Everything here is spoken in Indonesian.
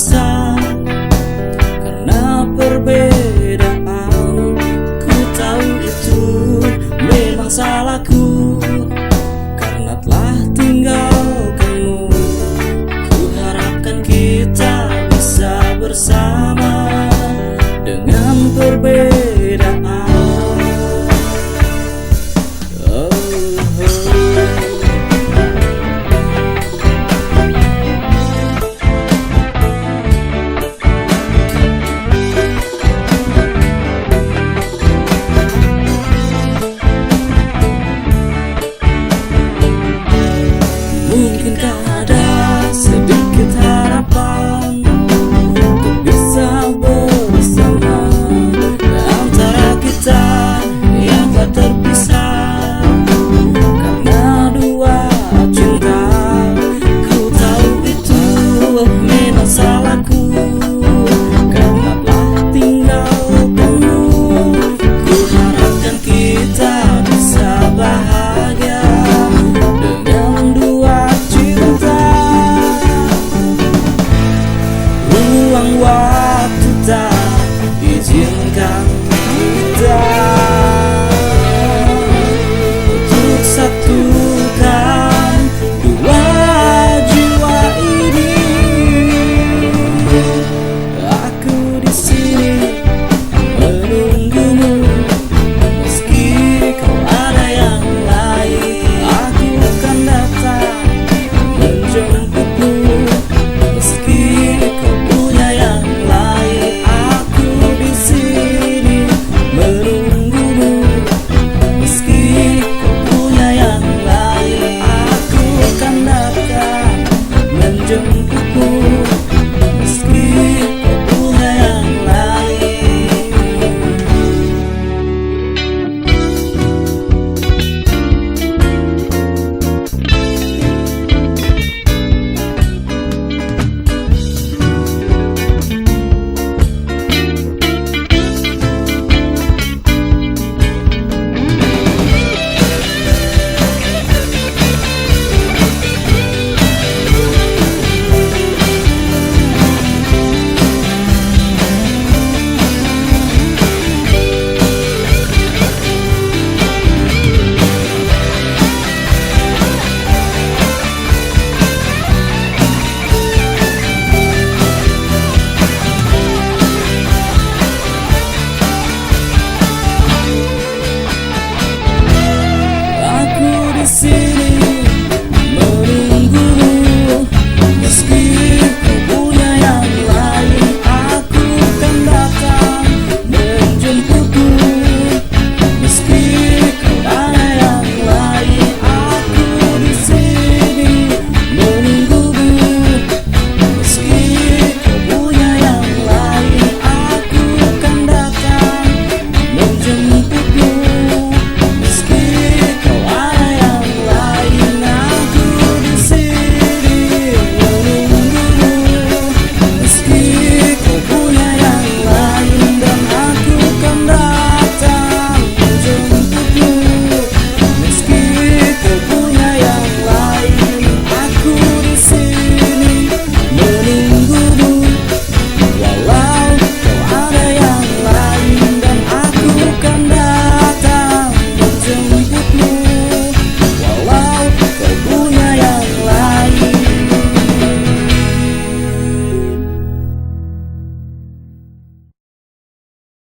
terpisah karena perbedaan. Ku tahu itu memang salahku karena telah tinggalkanmu. Ku harapkan kita bisa bersama dengan perbedaan. Mungkinkah ada sedikit harapan untuk bisa bersama antara kita yang tak terpisah karena dua cinta. Ku tahu itu memang salahku karena telah tinggalkanmu. Ku harapkan kita bisa bahagia dengan dua cinta. Ruang waktu tak izinkan